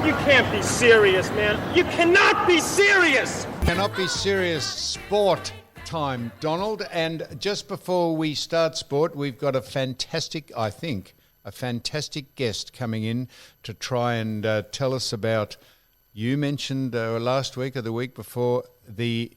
You can't be serious, man. You cannot be serious! Cannot be serious. Sport time, Donald. And just before we start sport, we've got a fantastic guest coming in to try and tell us about, you mentioned last week or the week before, the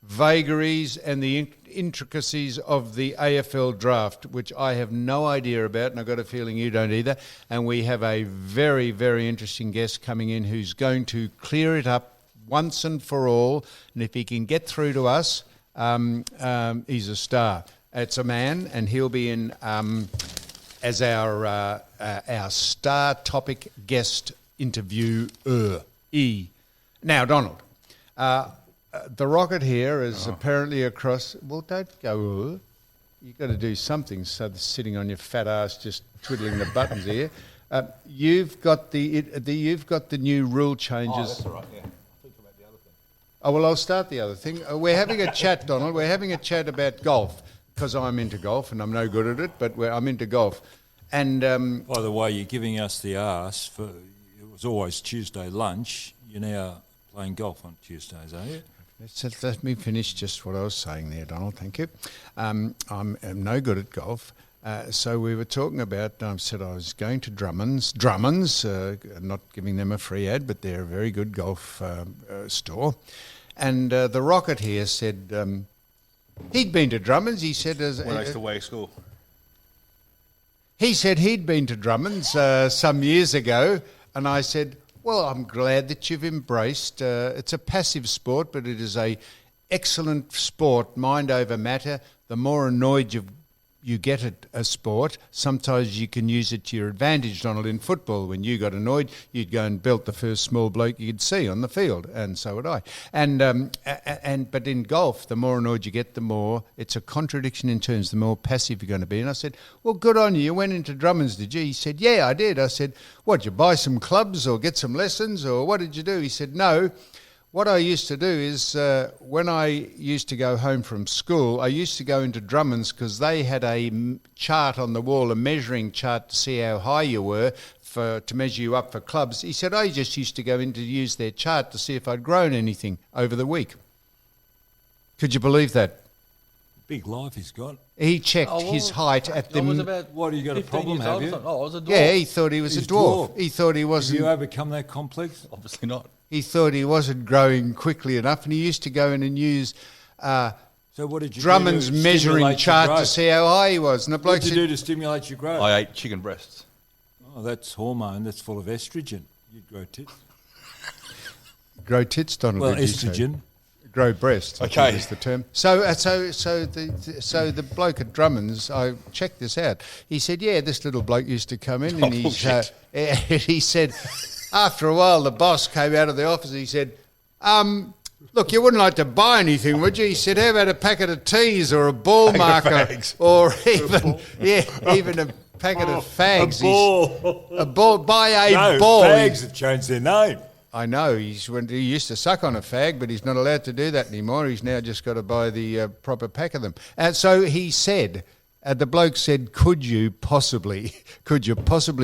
vagaries and the intricacies of the AFL draft, which I have no idea about, and I've got a feeling you don't either. And we have a very, very interesting guest coming in who's going to clear it up once and for all. And if he can get through to us, he's a star. It's a man, and he'll be in as our star topic guest interviewer. Now, Donald, the rocket here is apparently across. Well, don't go. You've got to do something. So sitting on your fat ass, just twiddling the buttons here. You've got the new rule changes. Oh, that's all right. Yeah. Think about the other thing. Oh well, I'll start the other thing. We're having a chat, Donald. We're having a chat about golf because I'm into golf and I'm no good at it, but I'm into golf. And by the way, you're giving us the arse for. It was always Tuesday lunch. You're now playing golf on Tuesdays, are you? Let me finish just what I was saying there, Donald. Thank you. I'm no good at golf. So we were talking about, I said I was going to Drummond's, not giving them a free ad, but they're a very good golf store. And the Rocket here said he'd been to Drummond's. He said... When I used to work school. He said he'd been to Drummond's some years ago, and I said... Well, I'm glad that you've embraced. It's a passive sport, but it is a excellent sport, mind over matter. The more annoyed you get at a sport, sometimes you can use it to your advantage, Donald. In football, when you got annoyed, you'd go and belt the first small bloke you'd see on the field, and so would I. But in golf, the more annoyed you get, the more it's a contradiction in terms, the more passive you're going to be. And I said, well, good on you. You went into Drummond's, did you? He said, yeah, I did. I said, what, did you buy some clubs or get some lessons or what did you do? He said, no. What I used to do is when I used to go home from school, I used to go into Drummond's because they had a chart on the wall, a measuring chart to see how high you were to measure you up for clubs. He said, I just used to go in to use their chart to see if I'd grown anything over the week. Could you believe that? Big life he's got. He checked his height at the... What, you got a problem, have you? I was a dwarf. Yeah, he thought he was a dwarf. He thought he wasn't... Have you overcome that complex? Obviously not. He thought he wasn't growing quickly enough, and he used to go in and use so what did you Drummond's do to measuring chart to see how high he was. And the bloke what did you do to stimulate your growth? I ate chicken breasts. Oh, that's hormone. That's full of estrogen. You'd grow tits. Grow tits, Donald. Well, estrogen. Grow breasts. Okay, is the term. So the bloke at Drummond's, I checked this out. He said, "Yeah, this little bloke used to come in, and he said." After a while, the boss came out of the office and he said, look, you wouldn't like to buy anything, would you? He said, how about a packet of teas or a ball marker or even a packet of fags? A ball. Buy a ball. Fags have changed their name. I know. He used to suck on a fag, but he's not allowed to do that anymore. He's now just got to buy the proper pack of them. And so he said... the bloke said, could you possibly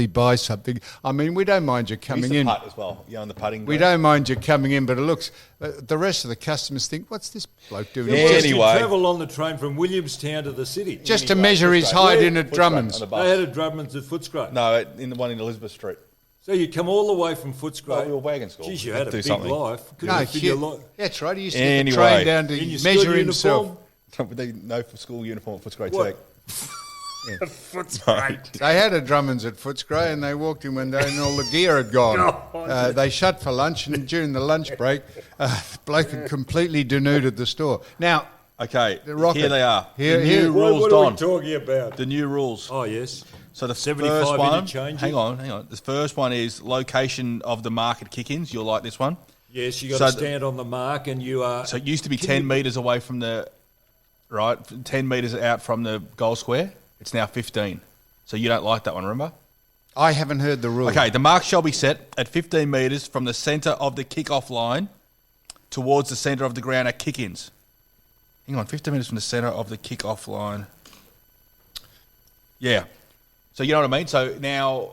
buy something? I mean, we don't mind you coming in. Putt as well, on the putting. We don't mind you coming in, but it looks, the rest of the customers think, what's this bloke doing? Yeah, anyway. You travel on the train from Williamstown to the city. Just to measure his height in at Drummond's. They had a Drummond's at Footscray. No, in the one in Elizabeth Street. So you come all the way from Footscray. Your wagon school. Geez, you had a big life. That's right. He used to get the train down to measure himself. No school uniform at Footscray too. Yeah. Footscray. They had a Drummond's at Footscray and they walked in one day and all the gear had gone. They shut for lunch and during the lunch break, the bloke had completely denuded the store. Now, okay, the here they are. Here, the new rules, what Don. are we talking about? The new rules. Oh, yes. So the 75 first one, interchanges. hang on. The first one is location of the market kick-ins. You'll like this one. Yes, you got to stand on the mark and you are... So it used to be 10 metres away from 10 metres out from the goal square. It's now 15. So you don't like that one, remember? I haven't heard the rule. Okay, the mark shall be set at 15 metres from the centre of the kick-off line towards the centre of the ground at kick-ins. Hang on, 15 metres from the centre of the kick-off line. Yeah. So you know what I mean? So now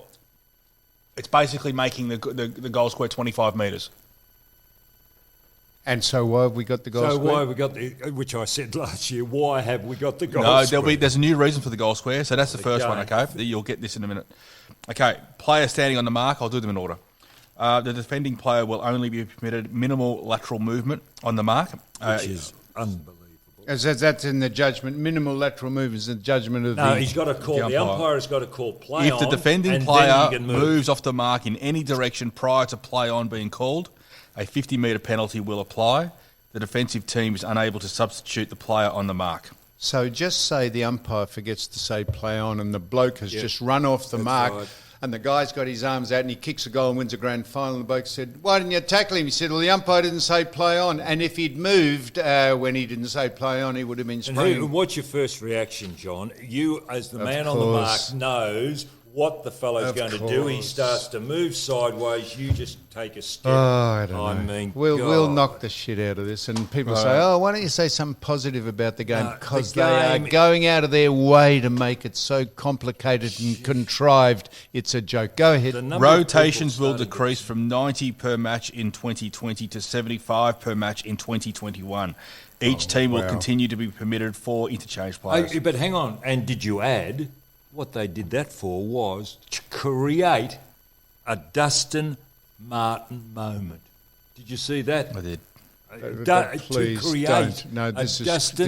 It's basically making the goal square 25 metres. And so why have we got the goal So square? why have we got which I said last year, why have we got the goal No, square? there's a new reason for the goal square. So that's the first one, game. okay? You'll get this in a minute. Okay, player standing on the mark. I'll do them in order. The defending player will only be permitted minimal lateral movement on the mark. Which is unbelievable. As that's in the judgment. Minimal lateral movement is in the judgment of No, the... he's got to call, the the umpire. umpire has got to call play If the on, defending and then player he can move. moves off the mark in any direction prior to play on being called, a 50-metre penalty will apply. The defensive team is unable to substitute the player on the mark. So just say the umpire forgets to say play on and the bloke has just run off the mark right. and the guy's got his arms out and he kicks a goal and wins a grand final. And the bloke said, why didn't you tackle him? He said, well, the umpire didn't say play on. And if he'd moved when he didn't say play on, he would have been And spraying. what's your first reaction, John? You, as the Of man on the mark, course. knows what the fellow's Of going to do. He course. starts to move sideways. You just take a step. Oh, I don't know. I mean, we'll God. knock the shit out of this. And people say, oh, why don't you say something positive about the game? No, the Because they are game- going out of their way to make it so complicated and contrived. It's a joke. Go ahead. The number of Rotations people will starting decrease from 90 per match in 2020 to 75 per match in 2021. Each team will wow. continue to be permitted 4 interchange players. But hang on, and did you add what they did that for was to create a Dustin Martin moment? Did you see that? I did. Please to create don't. No, a this is Dustin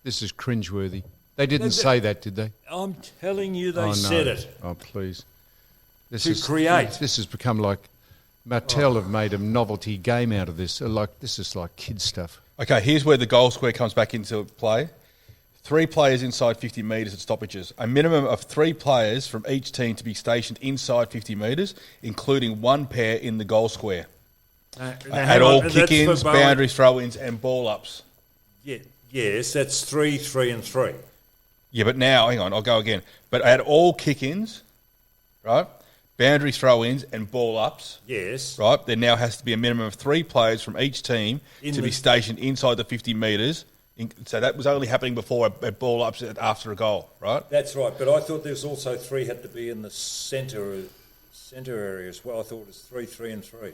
this is cringeworthy. They didn't say that, did they? I'm telling you, they Oh, no. said it. Oh, please. This To create. This has become like Mattel have made a novelty game out of this. This is like kid stuff. Okay, here's where the goal square comes back into play. 3 players inside 50 metres at stoppages. A minimum of 3 players from each team to be stationed inside 50 metres, including 1 pair in the goal square. At all kick-ins, boundaries, throw-ins and ball-ups. Yeah, yes, that's 3, 3 and 3. Yeah, but now, hang on, I'll go again. But at all kick-ins, right, boundary throw-ins and ball-ups, Yes. right, there now has to be a minimum of 3 players from each team to be stationed inside the 50 metres. So that was only happening before at ball-ups after a goal, right? That's right, but I thought there was also 3 had to be in the centre area as well. I thought it was 3, 3 and 3.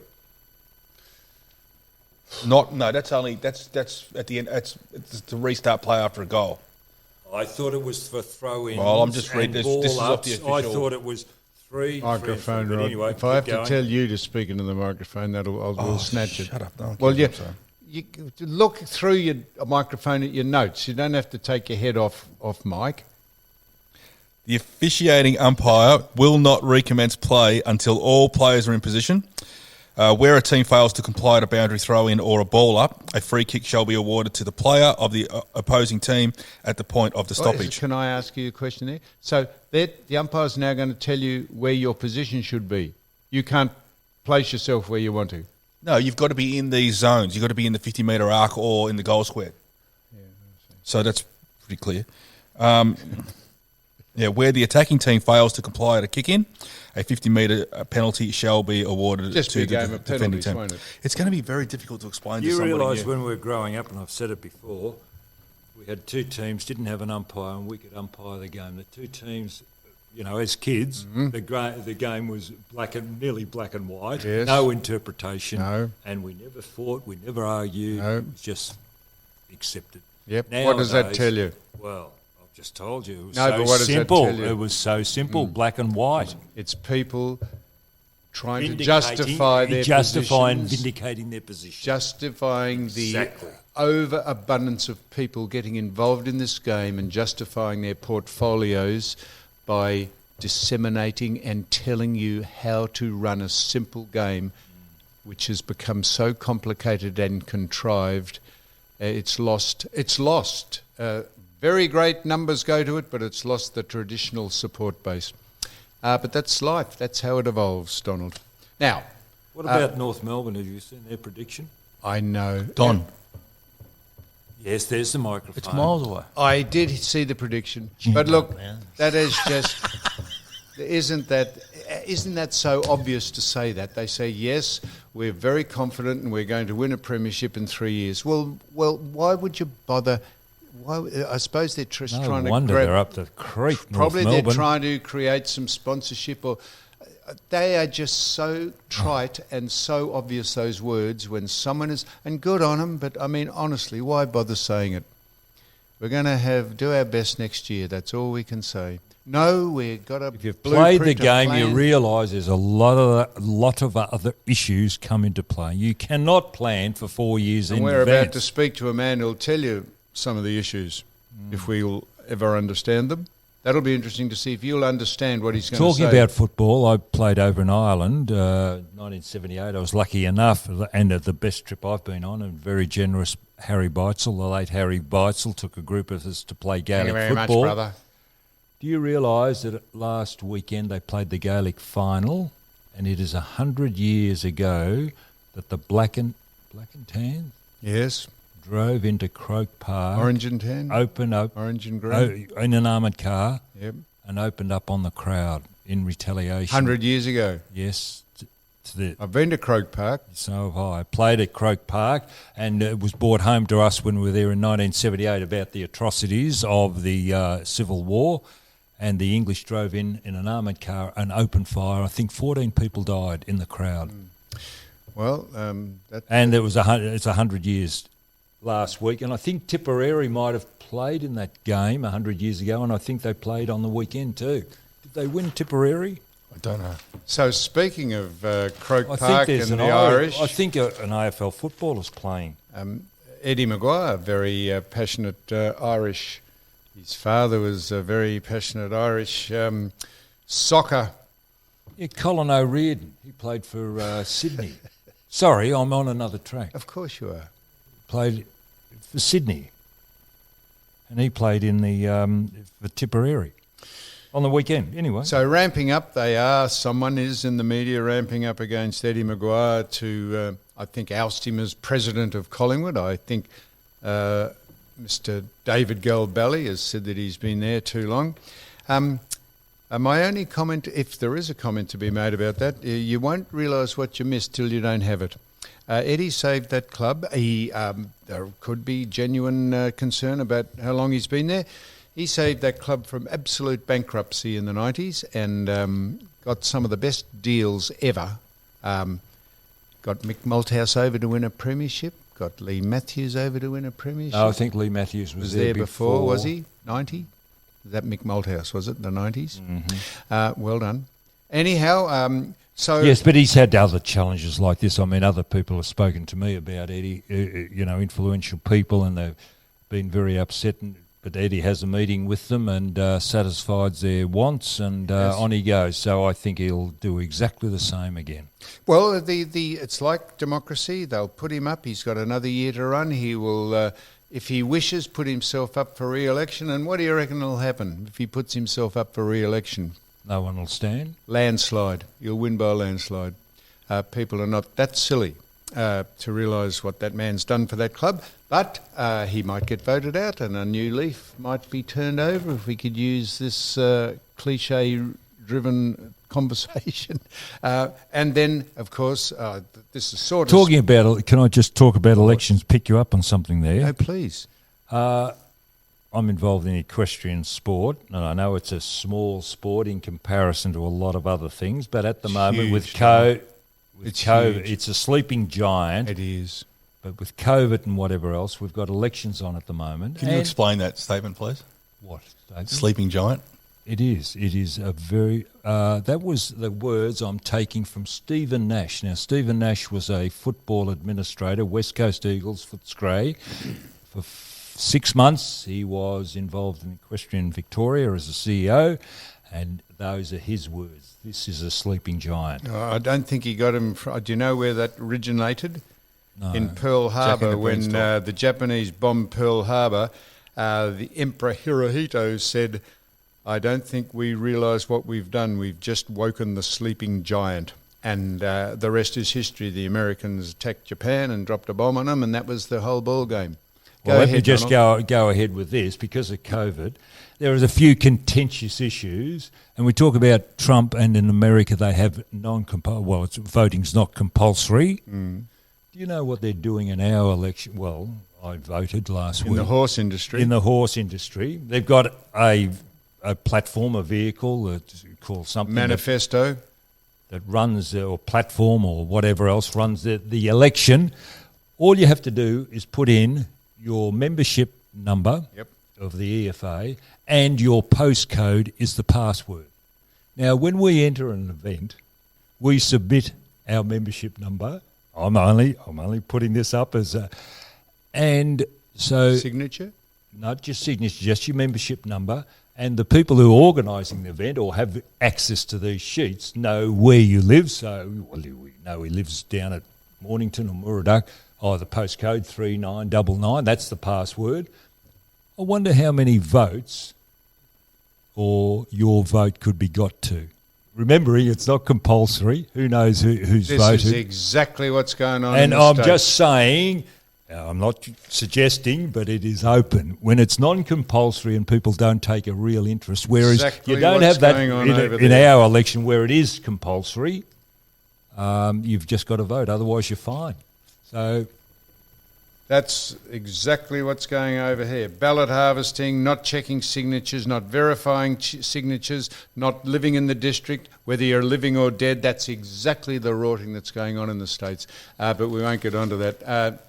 That's at the end. It's to restart play after a goal. I thought it was for throw-ins. Well, I'm just reading and this. This is off ball-ups. the official I thought it was 3, Microphone, 3 and 3. But Rod. anyway, If I have keep going. to tell you to speak into the microphone, we'll snatch it. Shut up. No, Well, yeah. you look through your microphone at your notes. You don't have to take your head off mic. The officiating umpire will not recommence play until all players are in position. Where a team fails to comply to a boundary throw-in or a ball-up, a free kick shall be awarded to the player of the opposing team at the point of the stoppage. Can I ask you a question there? So the umpire's now going to tell you where your position should be. You can't place yourself where you want to. No, you've got to be in these zones. You've got to be in the 50-metre arc or in the goal square. So that's pretty clear. Where the attacking team fails to comply at a kick-in, a 50-metre penalty shall be awarded Just to be a the game of defending penalties, team. won't it? It's going to be very difficult to explain to You somebody. realise when we were growing up, and I've said it before, we had 2 teams, didn't have an umpire, and we could umpire the game. The 2 teams, as kids, the game was nearly black and white, Yes. no interpretation, No. and we never fought, we never argued, No. it was just accepted. Yep. What does that Nowadays, tell you? Well, I've just told you, it was No, so but what does that simple. tell you? It was so simple, black and white. It's people trying to Vindicating- justify their justifying, positions, vindicating their position. justifying the Exactly. overabundance of people getting involved in this game and justifying their portfolios by disseminating and telling you how to run a simple game which has become so complicated and contrived. It's lost. Very great numbers go to it, but it's lost the traditional support base. But that's life. That's how it evolves, Donald. Now, What about North Melbourne? Have you seen their prediction? I know. Don, Yes, there's the microphone. it's miles away. I did see the prediction, but look, that is just isn't that so obvious to say that? They say yes, we're very confident and we're going to win a premiership in 3 years. Well, why would you bother? Why? I suppose they're just No trying wonder to grab. they're up the creek. Probably North they're Melbourne. trying to create some sponsorship or. they are just so trite and so obvious, those words, when someone is, and good on them, but I mean, honestly, why bother saying it? We're going to do our best next year. That's all we can say. No, we've got a If you've played the blueprint, a game, you plan. realise there's a lot of other issues come into play. You cannot plan for 4 years And in we're advance. about to speak to a man who'll tell you some of the issues, if we'll ever understand them. That'll be interesting to see if you'll understand what he's going to say. Talking about football, I played over in Ireland, 1978. I was lucky enough, and at the best trip I've been on, and very generous Harry Beitzel, the late Harry Beitzel, took a group of us to play Gaelic Thank you very football. much, brother. Do you realise that last weekend they played the Gaelic final, and it is 100 years ago that the black and tan Yes, drove into Croke Park, orange and tan, opened up orange and green. in an armoured car, Yep, and opened up on the crowd in retaliation. 100 years ago. Yes. To the, I've been to Croke Park. so have I. I played at Croke Park, and it was brought home to us when we were there in 1978 about the atrocities of the Civil War, and the English drove in an armoured car and opened fire. I think 14 people died in the crowd. Well, that, And it's 100 years last week, and I think Tipperary might have played in that game 100 years ago, and I think they played on the weekend too. Did they win Tipperary? I don't know. so speaking of Croke I Park think there's and an the Irish, I think an AFL footballer's playing. Eddie Maguire, very passionate Irish. His father was a very passionate Irish soccer. Yeah, Colin O'Riordan. He played for Sydney. Sorry, I'm on another track. Of course you are. Played for Sydney, and he played in the for Tipperary on the weekend. Anyway, So ramping up, someone is in the media ramping up against Eddie Maguire to, I think, oust him as president of Collingwood. I think Mr. David Galbally has said that he's been there too long. My only comment, if there is a comment to be made about that, you won't realise what you missed till you don't have it. Eddie saved that club. There could be genuine concern about how long he's been there. He saved that club from absolute bankruptcy in the 90s and got some of the best deals ever. Got Mick Malthouse over to win a premiership. Got Lee Matthews over to win a premiership. no, I think Lee Matthews was there before. was he? 90? That Mick Malthouse, was it? The 90s? Mm-hmm. Well done. Anyhow, so... Yes, but he's had other challenges like this. I mean, other people have spoken to me about Eddie, influential people, and they've been very upset. But Eddie has a meeting with them and satisfies their wants, and on he goes. So I think he'll do exactly the same again. Well, it's like democracy. They'll put him up. He's got another year to run. He will, if he wishes, put himself up for re-election. And what do you reckon will happen if he puts himself up for re-election? No one will stand. Landslide. You'll win by a landslide. People are not that silly to realise what that man's done for that club. But he might get voted out and a new leaf might be turned over, if we could use this cliche-driven conversation. And then, of course, this is sort of... Talking about, can I just talk about elections, pick you up on something there? Oh, please. I'm involved in equestrian sport, and I know it's a small sport in comparison to a lot of other things, but at the moment with huge, COVID, huge. it's a sleeping giant. It is. But with COVID and whatever else, we've got elections on at the moment. Can you explain that statement, please? What? David? Sleeping giant? It is. It is a very... that was the words I'm taking from Stephen Nash. Now, Stephen Nash was a football administrator, West Coast Eagles, Footscray. For 6 months, he was involved in Equestrian Victoria as a CEO, and those are his words. This is a sleeping giant. I don't think he got him... do you know where that originated? No. In Pearl Harbor, the when Beanstalk. the Japanese bombed Pearl Harbor, the Emperor Hirohito said, "I don't think we realise what we've done. We've just woken the sleeping giant." And the rest is history. The Americans attacked Japan and dropped a bomb on them, and that was the whole ball game. Well, let me just Donald. go ahead with this. Because of COVID, there is a few contentious issues, and we talk about Trump, and in America they have voting's not compulsory. Do you know what they're doing in our election? Well, I voted last week. In the horse industry. In the horse industry. They've got a platform, a vehicle that's called something. Manifesto. that runs or platform or whatever else runs the election, all you have to do is put in your membership number of the EFA and your postcode is the password. Now, when we enter an event, we submit our membership number. I'm only putting this up as a, and so Signature? not just signature, just your membership number. And the people who are organising the event or have access to these sheets know where you live. So we know he lives down at Mornington or Murray-Dark. Oh, the postcode 3999, that's the password. I wonder how many votes or your vote could be got to. Remembering it's not compulsory. Who knows who's This voted? is exactly what's going on. And in the I'm state. just saying, I'm not suggesting, but it is open. When it's non-compulsory and people don't take a real interest, whereas Exactly you don't what's have that going on over in there. our election where it is compulsory, you've just got to vote. Otherwise, you're fine. So That's exactly what's going over here. Ballot harvesting, not checking signatures, not verifying signatures, not living in the district, whether you're living or dead. That's exactly the rorting that's going on in the States. But we won't get onto that.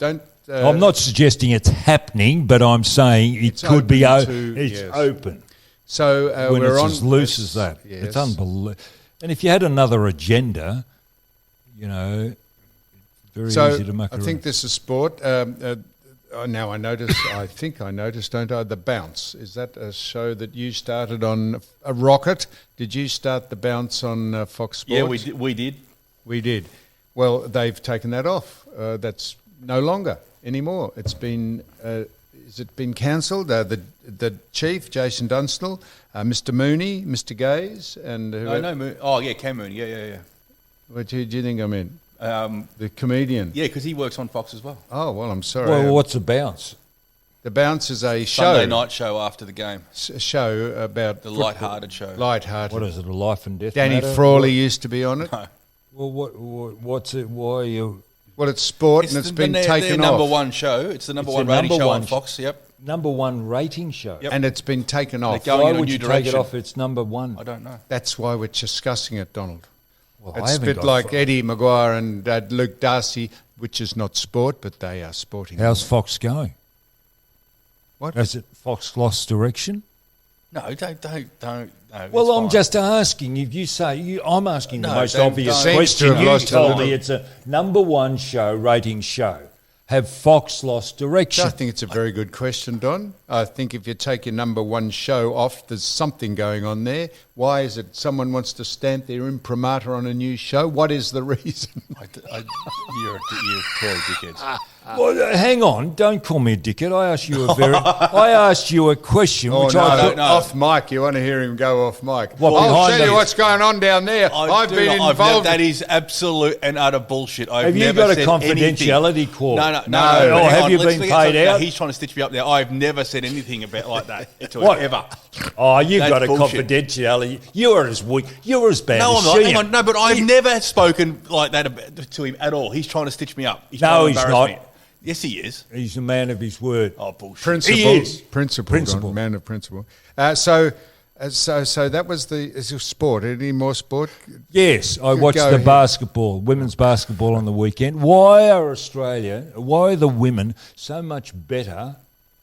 I'm not suggesting it's happening, but I'm saying it It's could be open to- it's yes. open. So When we're it's on as loose as that. Yes. It's unbelievable. And if you had another agenda, very So easy to muck I around. think this is sport. Now I notice. I think I noticed. Don't I? The Bounce, is that a show that you started on a Rocket? Did you start the Bounce on Fox Sports? Yeah, we did. We did. Well, they've taken that off. That's no longer anymore. It's been. Has it been cancelled? The chief, Jason Dunstall, Mr. Mooney, Mr. Gaze, and whoever. No, Moon. Oh, yeah, Cam Moon. Yeah. Who do you think I mean? The comedian. Yeah, because he works on Fox as well. Oh well, I'm sorry. Well, what's a bounce? The Bounce is a show. Sunday night show after the game. A show about The football. light-hearted show. Light-hearted. What is it, a life and death Danny matter? Frawley used to be on it. No. Well, what's it? Why are you Well, it's sport and it's been their taken number off. one show. It's the number It's one the rating number show one on Fox. Yep. number one rating show? Yep. And it's been taken off. They're Why going in a would new you take direction. it off? It's number one. I don't know. That's why we're discussing it, Donald. Well, I It's a haven't bit got like fo- Eddie Maguire and Luke Darcy, which is not sport, but they are sporting. How's Fox going? What? Has it Fox lost direction? No, don't. No, Well, it's I'm fine. just asking. If you say I'm asking the No, most don't- obvious don't- Seems to question, have you lost a told little. me it's a number one show, rating show. Have Fox lost direction? I think it's a very good question, Don. I think if you take your number one show off, there's something going on there. Why is it someone wants to stamp their imprimatur on a new show? What is the reason? You're a dickhead. Well, hang on, don't call me a dickhead. I asked you a question, Oh, which no, I thought. no. off mic. You want to hear him go off mic. What, I'll behind tell you us? what's going on down there. I've been involved. That is absolute and utter bullshit. I've Have you never got a said confidentiality anything. clause? No. No. Or hang have on, you let's been forget paid something. out? He's trying to stitch me up there. I've never said anything about like that to What? him, ever. Oh, you've That's got a bullshit. confidentiality. You're as weak. You're as bad No, as I'm not. Sheehan. Hang on. No, but I've never spoken like that to him at all. He's trying to stitch me up. He's No, trying to he's embarrass not. me. Yes, he is. He's a man of his word. Oh, bullshit. Principle. He is. Principle. Don, man of principle. So that was is it sport. Any more sport? Yes, I watched Go the ahead. basketball, women's basketball on the weekend. Why are the women so much better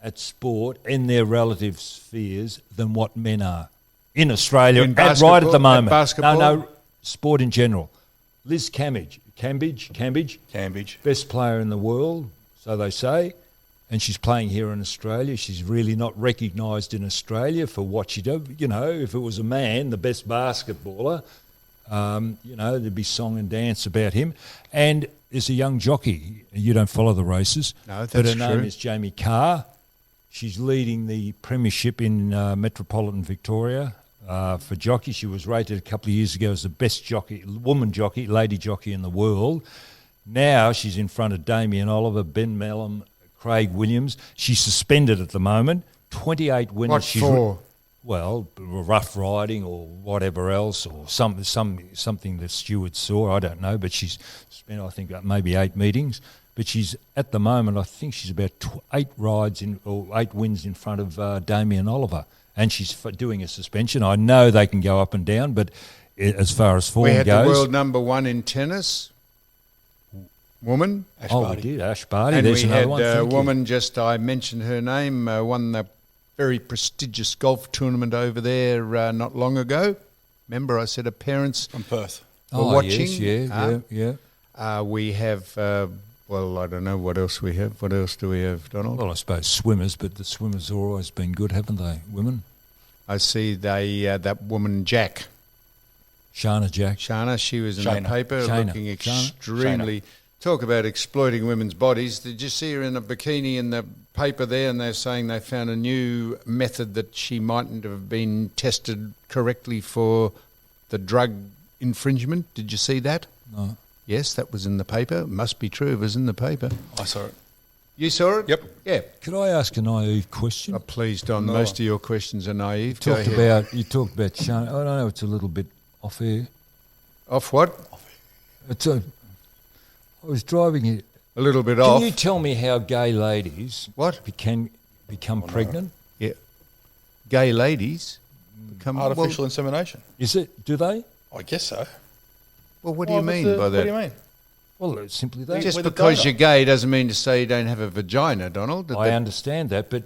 at sport in their relative spheres than what men are in Australia In right at basketball- the at moment? basketball? No, sport in general. Liz Cambage, Cambridge. best player in the world, so they say, and she's playing here in Australia. She's really not recognised in Australia for what she does. You know, if it was a man, the best basketballer, there'd be song and dance about him. And there's a young jockey. You don't follow the races, No, but her that's name true. is Jamie Carr. She's leading the premiership in Metropolitan Victoria. For jockey, she was rated a couple of years ago as the best jockey, lady jockey in the world. Now she's in front of Damien Oliver, Ben Mellum, Craig Williams. She's suspended at the moment. 28 winners. What for? Well, rough riding or whatever else, or something the steward saw. I don't know, but she's spent, I think, maybe 8 meetings. But she's at the moment, I think she's about 8 wins in front of Damien Oliver. And she's doing a suspension. I know they can go up and down, but as far as form We had goes. the world number one in tennis, woman. We did. Ash Barty. And There's we another had one. a Thank you. woman, I mentioned her name, won the very prestigious golf tournament over there not long ago. Remember, I said her parents From Perth. were watching. Yes, yeah. We have, I don't know what else we have. What else do we have, Donald? Well, I suppose swimmers, but the swimmers have always been good, haven't they? Women. I see that woman, Jack. Shana, she was in the Shayna. paper Shayna. looking extremely... Talk about exploiting women's bodies. Did you see her in a bikini in the paper there, and they're saying they found a new method that she mightn't have been tested correctly for the drug infringement? Did you see that? No. Yes, that was in the paper. It must be true. It was in the paper. I saw it. You saw it? Yep. Yeah. Could I ask a naive question? Oh, please, Don. No. Most of your questions are naive. Go ahead. You talked about Shana. I don't know. It's a little bit off air. Off what? I was driving it. A little bit Can off. you tell me how gay ladies become pregnant? Yeah. Gay ladies become... Artificial insemination. Is it? Do they? I guess so. Well, what do you mean by that? What do you mean? Well, it's simply that. Just With a because donor. you're gay doesn't mean to say you don't have a vagina, Donald. I understand that, but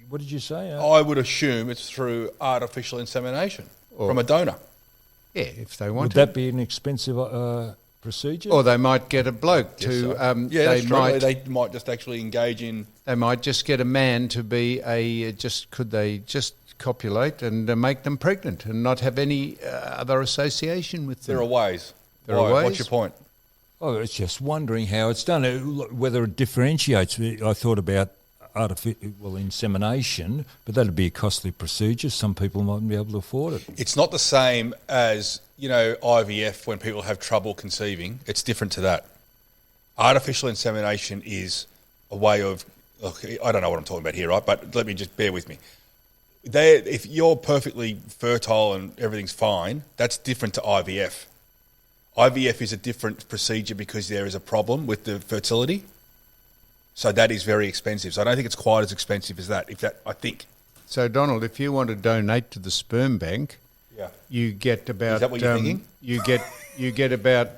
what did you say? I would assume it's through artificial insemination from a donor. Yeah, if they Would want that to. be an expensive procedure? Or they might get a bloke to... Yeah, that's true. They might just actually engage in... They might just get a man to be could they just copulate and make them pregnant and not have any other association with them? There are ways. There are Why? ways? What's your point? I was just wondering how it's done, whether it differentiates. I thought about insemination, but that'd be a costly procedure. Some people mightn't be able to afford it. It's not the same as, IVF when people have trouble conceiving. It's different to that. Artificial insemination is a way of... Look, I don't know what I'm talking about here, right? But let me just bear with me. If you're perfectly fertile and everything's fine, that's different to IVF. IVF is a different procedure because there is a problem with the fertility. So that is very expensive. So I don't think it's quite as expensive as that. I think. So, Donald, if you want to donate to the sperm bank, you get about... Is that what you're thinking? You get about...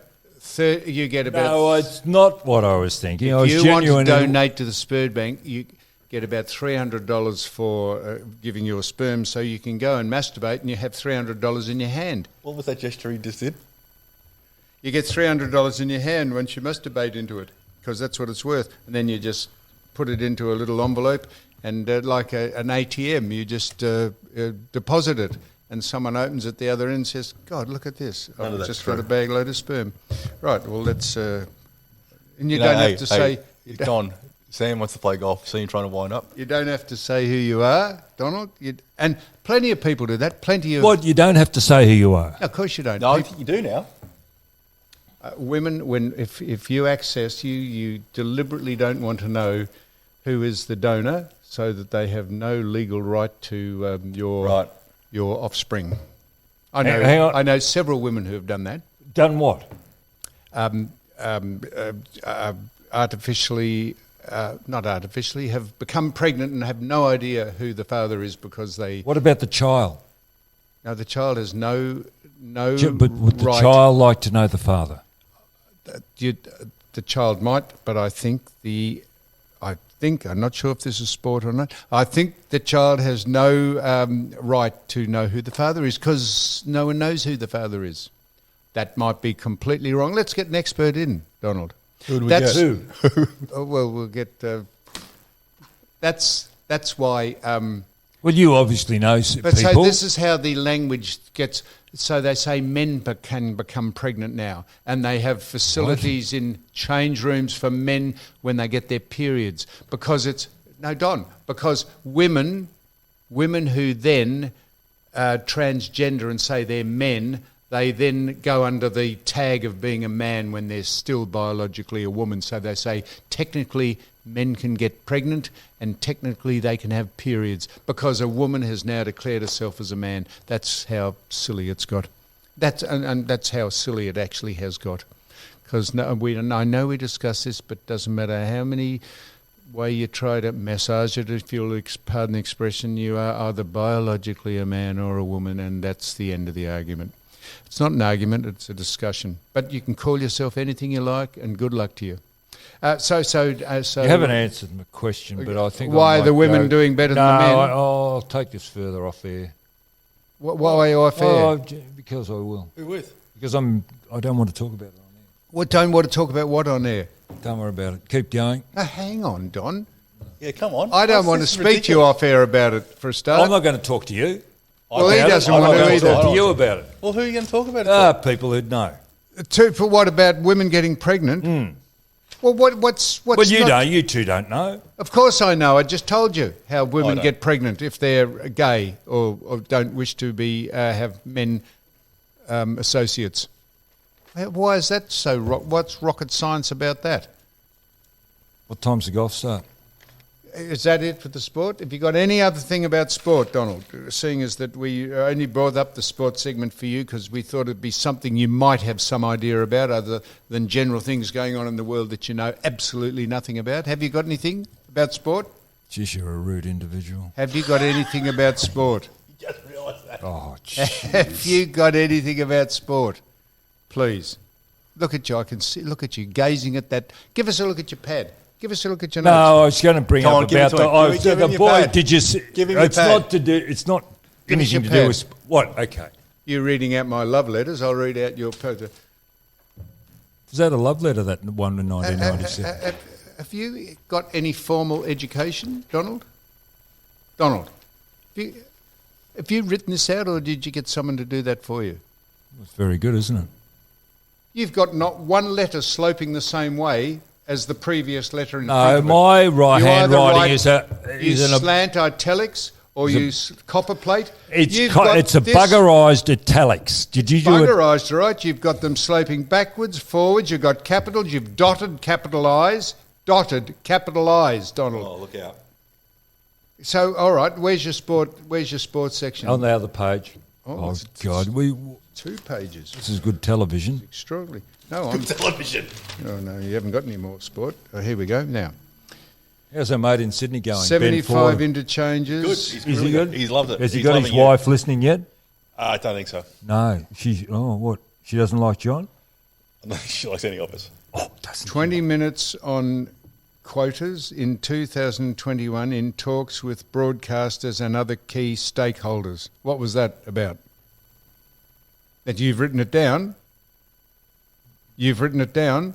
No, it's not what I was thinking. I was If you want to genuinely... donate to the sperm bank, you get about $300 for giving your sperm, so you can go and masturbate and you have $300 in your hand. What was that gesture he just did? You get $300 in your hand once you masturbate into it, because that's what it's worth. And then you just put it into a little envelope, and like an ATM, you just deposit it, and someone opens at the other end and says, God, look at this. I've just got a bag load of sperm. Right, well, that's... and you don't have to say... Don, Sam wants to play golf. See him trying to wind up. You don't have to say who you are, Donald. And plenty of people do that. Plenty of... What, you don't have to say who you are? Of course you don't. No, I think you do now. Women, if you access, you deliberately don't want to know who is the donor, so that they have no legal right to your offspring. Hang on. I know several women who have done that. Done what? Not artificially, have become pregnant and have no idea who the father is because they... What about the child? No, the child has no But would the right. child like to know the father? The child might, but I think I'm not sure if this is sport or not. I think the child has no right to know who the father is because no one knows who the father is. That might be completely wrong. Let's get an expert in, Donald. Who do we get? Who? Oh, well, we'll get. That's why. Well, you obviously know But people. so this is how the language gets. So they say men can become pregnant now, and they have facilities in change rooms for men when they get their periods because because women who then transgender and say they're men, they then go under the tag of being a man when they're still biologically a woman. So they say technically men can get pregnant and technically they can have periods because a woman has now declared herself as a man. That's how silly it's got. And that's how silly it actually has got. Because I know we discussed this, but it doesn't matter how many way you try to massage it, if you'll pardon the expression, you are either biologically a man or a woman, and that's the end of the argument. It's not an argument, it's a discussion. But you can call yourself anything you like, and good luck to you. So You haven't answered my question, but I think why I are the might women go- doing better than the men? I'll take this further off air. Why are you fair? Oh, because I will. Who with? Because I don't want to talk about it on air. What don't want to talk about what on air? Don't worry about it. Keep going. Hang on, Don. Yeah, come on. I don't want to speak to you off air about it for a start. I'm not going to talk to you. Well, he doesn't I'm want not to going to either. talk to you about it. Well, who are you going to talk about it for? People who'd know. For what about women getting pregnant? Well, what's But you not- don't. You two don't know. Of course I know. I just told you how women don't. get pregnant if they're gay or don't wish to be have men associates. Why is that so? What's rocket science about that? What time's the golf start? Is that it for the sport? Have you got any other thing about sport, Donald? Seeing as that we only brought up the sport segment for you because we thought it'd be something you might have some idea about other than general things going on in the world that you know absolutely nothing about. Have you got anything about sport? Geez, you're a rude individual. Have you got anything about sport? Just realised that. Oh, jeez. Have you got anything about sport? Please. Look at you. I can see. Look at you gazing at that. Give us a look at your pad. Give us a look at your notes. No, I was going to bring Come up on, give it about to him. Give him the your boy. pad. Did you see? Give him your It's pad. not to do. It's not Give us anything your to do pad. with what? Okay. You're reading out my love letters. I'll read out your pad. Was that a love letter? That one in 1997. Have you got any formal education, Donald? Donald, have you written this out, or did you get someone to do that for you? It's very good, isn't it? You've got not one letter sloping the same way as the previous letter in No, front of it. my right You hand either writing write- is use an slant italics or use copper plate. it's You've co- got it's a this buggerized italics. Did you do it? buggerised, all right? You've got them sloping backwards, forwards. You've got capitals. You've dotted capitalised, Donald. Oh, look out. So, all right, where's your sports section? On the other page. Oh, Oh, it's- God, 2 pages. this is good television. Extraordinary. No, I'm. Television. Oh no, you haven't got any more sport. Oh, here we go now. How's our mate in Sydney going? Ben 75 Ford? interchanges. Good. He's Is he really good? He's loved it. Has he He's got his loving it. wife listening yet? I don't think so. No. What? She doesn't like John? I don't think she likes any of us. Oh, doesn't 20 minutes on quotas in 2021 in talks with broadcasters and other key stakeholders. What was that about? That you've written it down? You've written it down.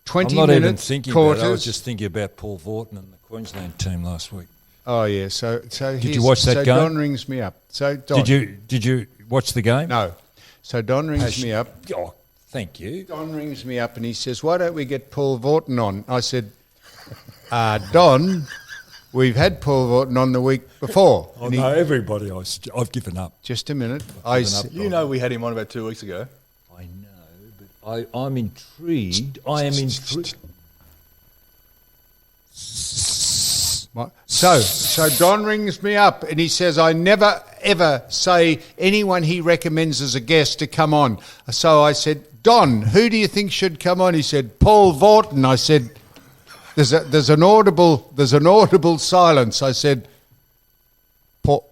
20 I'm not even minutes thinking quarters. about it. I was just thinking about Paul Vaughton and the Queensland team last week. Oh yeah. So you watch that so game? Don rings me up. So Don, Did you watch the game? No. So Don rings me up. Oh, thank you. Don rings me up and he says, "Why don't we get Paul Vaughton on?" I said, "Don, we've had Paul Vaughton on the week before." Oh, And he- no, everybody. I've given up. Just a minute. You know we had him on about 2 weeks ago. I know, but I'm intrigued. I am intrigued. So Don rings me up and he says, "I never ever say anyone he recommends as a guest to come on." So I said, "Don, who do you think should come on?" He said, "Paul Vaughton." I said, "There's an audible silence." I said, "Paul,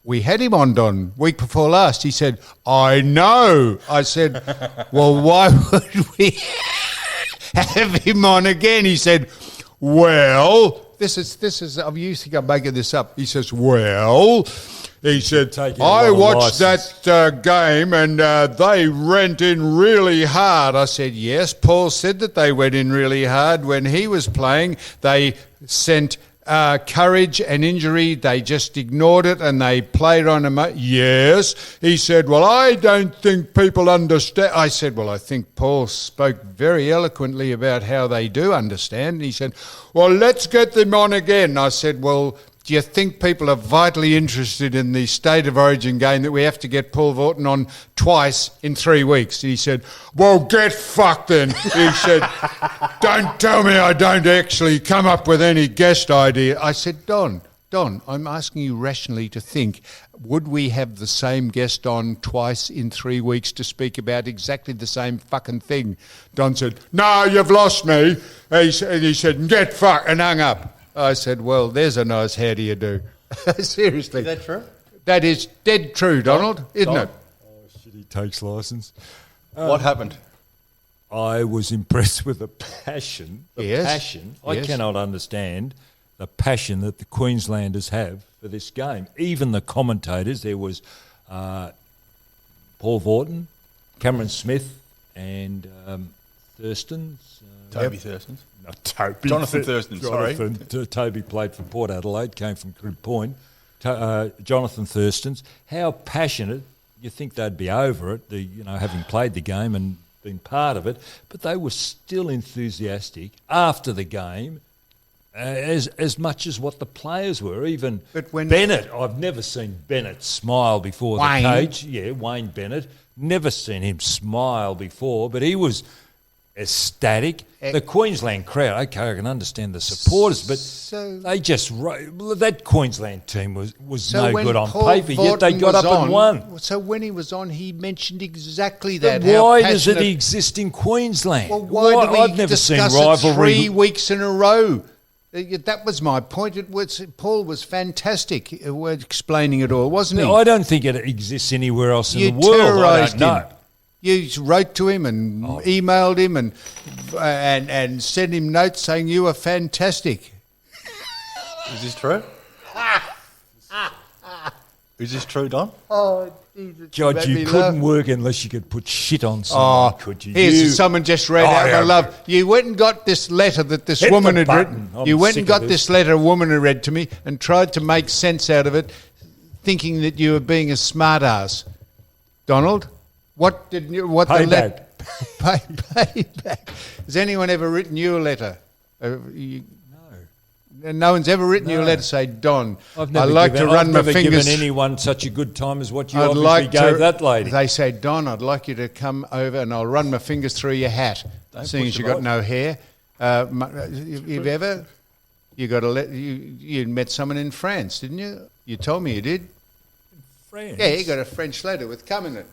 we had him on, Don, week before last." He said, "I know." I said, "Well, why would we have him on again?" He said, "Well, this is. You think I'm making this up?" He says, "Well," he said, Taking a "I lot of watched license. that game and they went in really hard." I said, "Yes, Paul said that they went in really hard when he was playing. They sent courage and injury. They just ignored it and they played on him." Yes. He said, "Well, I don't think people understand." I said, "Well, I think Paul spoke very eloquently about how they do understand." He said, "Well, let's get them on again." I said, "Well, do you think people are vitally interested in the State of Origin game that we have to get Paul Vaughton on twice in 3 weeks?" He said, "Well, get fucked then." He said, "Don't tell me I don't actually come up with any guest idea." I said, Don, I'm asking you rationally to think, would we have the same guest on twice in 3 weeks to speak about exactly the same fucking thing?" Don said, "No, you've lost me." He said, "Get fucked," and hung up. I said, "Well, there's a nice how do you do." Seriously. Is that true? That is dead true, Donald, isn't it? Oh, shit, he takes licence. What happened? I was impressed with the passion. Yes. I Yes. cannot understand the passion that the Queenslanders have for this game. Even the commentators, there was Paul Vorton, Cameron Smith, and Thurston's. Toby Thurston's. No, Toby. Jonathan Thurston, sorry. Toby played for Port Adelaide, came from Crib Point. Jonathan Thurston's. How passionate, you think they'd be over it, having played the game and been part of it, but they were still enthusiastic after the game as much as what the players were. Even Bennett, I've never seen Bennett smile before Wayne. the cage. Yeah, Wayne Bennett. Never seen him smile before, but he was ecstatic. The Queensland crowd, okay, I can understand the supporters, but they just that Queensland team was no when good on Paul paper, yet they Vorton got was up and won. So when he was on, he mentioned exactly that. But how why does it passionate- exist in Queensland? Well, why do we I've never seen discuss it rivalry. 3 weeks in a row? That was my point. Paul was fantastic explaining it all, wasn't he? I don't think it exists anywhere else in You the world. I terrorised don't him. know. You wrote to him and emailed him and sent him notes saying you were fantastic. Is this true? Is this true, Don? Oh, Jesus. Judge, you couldn't work unless you could put shit on someone, could you? Someone just read out yeah. my love. You went and got this letter that this Hit woman the had button. written. I'm You went sick and got of this letter a woman had read to me and tried to make sense out of it, thinking that you were being a smart ass. Donald, what did you... What Pay the back. Pay back. Has anyone ever written you a letter? No one's ever written you a letter say, Don, I've I never like to run my fingers... given anyone such a good time as what you I'd obviously like gave that lady. They say, Don, I'd like you to come over and I'll run my fingers through your hat, seeing as you got no hair. You've ever... You met someone in France, didn't you? You told me you did. France. Yeah, you got a French letter with "come" in it.